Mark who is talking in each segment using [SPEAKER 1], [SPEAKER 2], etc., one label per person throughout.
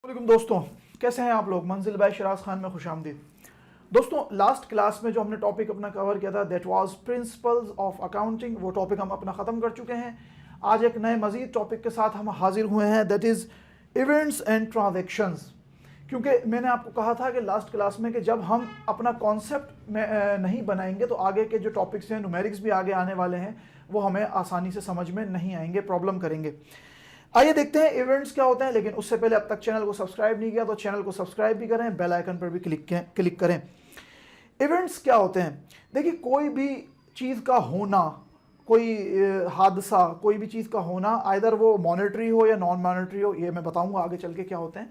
[SPEAKER 1] वालेकुम दोस्तों, कैसे हैं आप लोग। मंजिल बाय शिराज खान में खुशामदीद। दोस्तों, लास्ट क्लास में जो हमने टॉपिक अपना कवर किया था that was principles of accounting, वो टॉपिक हम अपना ख़त्म कर चुके हैं। आज एक नए मज़ीद टॉपिक के साथ हम हाजिर हुए हैं, that is events and transactions. क्योंकि मैंने आपको कहा था कि लास्ट क्लास में कि जब हम अपना कॉन्सेप्ट में नहीं बनाएंगे तो आगे के जो टॉपिक्स हैं, न्यूमेरिक्स भी आगे आने वाले हैं, वो हमें आसानी से समझ में नहीं आएंगे, प्रॉब्लम करेंगे। आइए देखते हैं इवेंट्स क्या होते हैं। लेकिन उससे पहले अब तक चैनल को सब्सक्राइब नहीं किया तो चैनल को सब्सक्राइब भी करें, बेल आइकन पर भी क्लिक करें। इवेंट्स क्या होते हैं? देखिए, कोई भी चीज़ का होना, कोई हादसा, कोई भी चीज़ का होना, आइदर वो मॉनेटरी हो या नॉन मॉनेटरी हो, ये मैं बताऊंगा आगे चल के क्या होते हैं,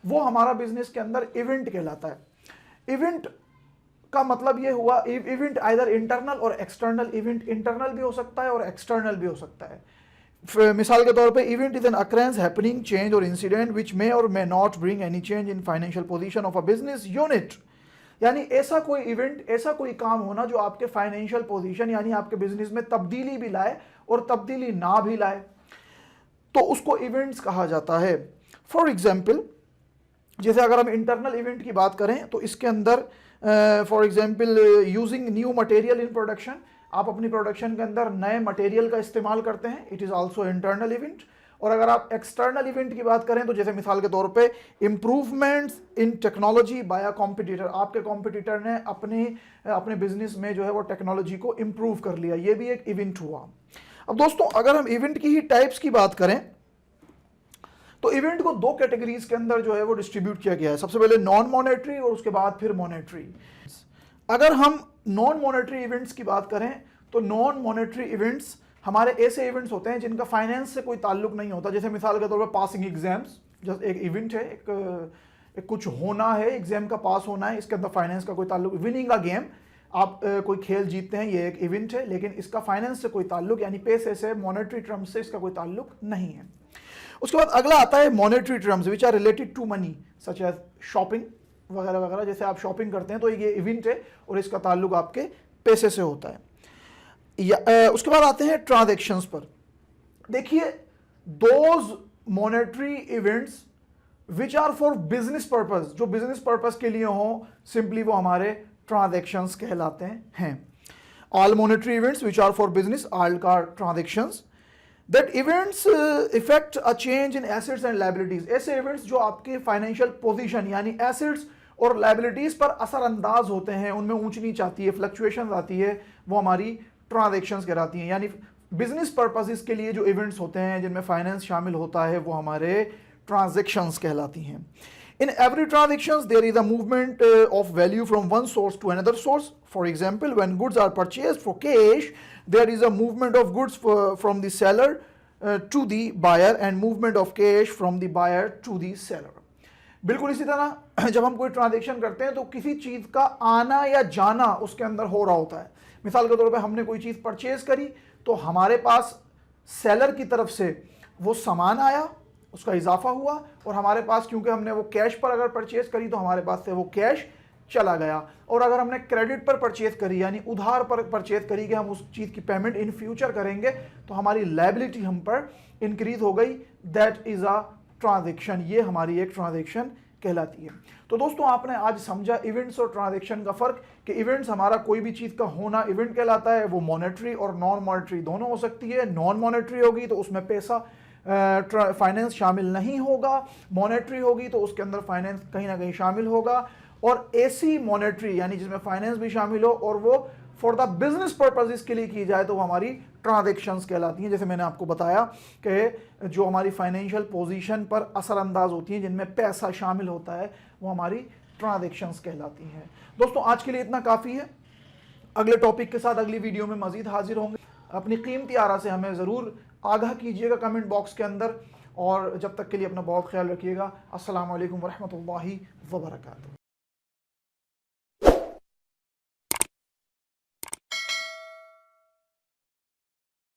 [SPEAKER 1] वो हमारा बिजनेस के अंदर इवेंट कहलाता है। इवेंट का मतलब ये हुआ, इवेंट आइदर इंटरनल और एक्सटर्नल। इवेंट इंटरनल भी हो सकता है और एक्सटर्नल भी हो सकता है। मिसाल के तौर पे event is an occurrence, happening, change और इंसिडेंट विच मे और may not bring any change in financial position of a business unit. यानी ऐसा कोई इवेंट, ऐसा कोई काम होना जो आपके फाइनेंशियल पोजीशन यानी आपके बिजनेस में तब्दीली भी लाए और तब्दीली ना भी लाए, तो उसको इवेंट्स कहा जाता है। फॉर एग्जाम्पल, जैसे अगर हम इंटरनल इवेंट की बात करें तो इसके अंदर for example using new material in production, आप अपनी प्रोडक्शन के अंदर नए मटेरियल का इस्तेमाल करते हैं, it is also internal event. और अगर आप एक्सटर्नल इवेंट की बात करें तो जैसे मिसाल के तौर पे improvements in technology by a competitor, आपके कॉम्पिटिटर ने अपने बिजनेस में जो है वो टेक्नोलॉजी को इम्प्रूव कर लिया, ये भी एक इवेंट हुआ। अब दोस्तों, अगर हम इवेंट की ही टाइप्स की बात करें तो इवेंट को दो कैटेगरीज के अंदर जो है वो डिस्ट्रीब्यूट किया गया है। सबसे पहले नॉन मॉनेटरी और उसके बाद फिर मॉनेटरी। अगर हम नॉन मॉनेटरी इवेंट्स की बात करें तो नॉन मॉनेटरी इवेंट्स हमारे ऐसे इवेंट्स होते हैं जिनका फाइनेंस से कोई ताल्लुक नहीं होता। जैसे मिसाल के तौर पर पासिंग एग्जाम्स, जैसे एक इवेंट है, एक कुछ होना है, एग्जाम का पास होना है, इसके अंदर फाइनेंस का कोई ताल्लुक। विनिंग अ गेम, आप कोई खेल जीतते हैं, ये एक इवेंट है, लेकिन इसका फाइनेंस से कोई ताल्लुक यानी पैसे से, मॉनेटरी टर्म्स से इसका कोई ताल्लुक नहीं है। उसके बाद अगला आता है monetary terms which are related to money, such as shopping वगैरह वगैरह। जैसे आप शॉपिंग करते हैं तो ये इवेंट है और इसका ताल्लुक आपके पैसे से होता है। उसके बाद आते हैं ट्रांजैक्शंस पर। देखिए, those monetary events which are for business purpose, जो बिजनेस पर्पस के लिए हो, सिंपली वो हमारे ट्रांजैक्शंस कहलाते हैं। All monetary events which are for business are called transactions. That events effect a change in assets and liabilities. ऐसे events जो आपके फाइनेंशियल पोजीशन यानी एसेट्स और लायबिलिटीज पर असरअंदाज होते हैं, उनमें ऊंच नीच आती है, फ्लक्चुएशन आती है, वो हमारी ट्रांजैक्शंस कहलाती हैं। यानी बिजनेस पर्पसेस के लिए जो इवेंट्स होते हैं जिनमें फाइनेंस शामिल होता है, वो हमारे ट्रांजैक्शंस कहलाती हैं। In every transactions, there is a movement of value from one source to another source. For example, when goods are purchased for cash, there is a movement of goods from the seller to the buyer and movement of cash from the buyer to the seller. बिल्कुल इसी तरह जब हम कोई transaction करते हैं तो किसी चीज़ का आना या जाना उसके अंदर हो रहा होता है। मिसाल के तौर पे हमने कोई चीज़ परचेज करी तो हमारे पास सेलर की तरफ से वो सामान आया, उसका इजाफा हुआ, और हमारे पास क्योंकि हमने वो कैश पर अगर परचेज करी तो हमारे पास से वो कैश चला गया। और अगर हमने क्रेडिट पर परचेज करी यानी उधार पर परचेज करी कि हम उस चीज़ की पेमेंट इन फ्यूचर करेंगे, तो हमारी लायबिलिटी हम पर इंक्रीज हो गई। दैट इज़ अ ट्रांजेक्शन, ये हमारी एक ट्रांजेक्शन कहलाती है। तो दोस्तों, आपने आज समझा इवेंट्स और ट्रांजेक्शन का फ़र्क, कि इवेंट्स हमारा कोई भी चीज़ का होना इवेंट कहलाता है, वो मॉनेटरी और नॉन मॉनेटरी दोनों हो सकती है। नॉन मॉनेटरी होगी तो उसमें पैसा फाइनेंस शामिल नहीं होगा, मॉनेटरी होगी तो उसके अंदर फाइनेंस कहीं ना कहीं शामिल होगा, और ऐसी मॉनेटरी यानी जिसमें फाइनेंस भी शामिल हो और वो फॉर द बिजनेस पर्पसेस के लिए की जाए तो वो हमारी ट्रांजैक्शंस कहलाती हैं। जैसे मैंने आपको बताया कि जो हमारी फाइनेंशियल पोजीशन पर असरअंदाज होती हैं, जिनमें पैसा शामिल होता है, वो हमारी ट्रांजैक्शंस कहलाती हैं। दोस्तों, आज के लिए इतना काफ़ी है। अगले टॉपिक के साथ अगली वीडियो में मज़ीद हाजिर होंगे। अपनी कीमती आरा से हमें ज़रूर आगाह कीजिएगा कमेंट बॉक्स के अंदर, और जब तक के लिए अपना बहुत ख्याल रखिएगा। अस्सलामु अलैकुम वरहमतुल्लाहि वबरकातुहू।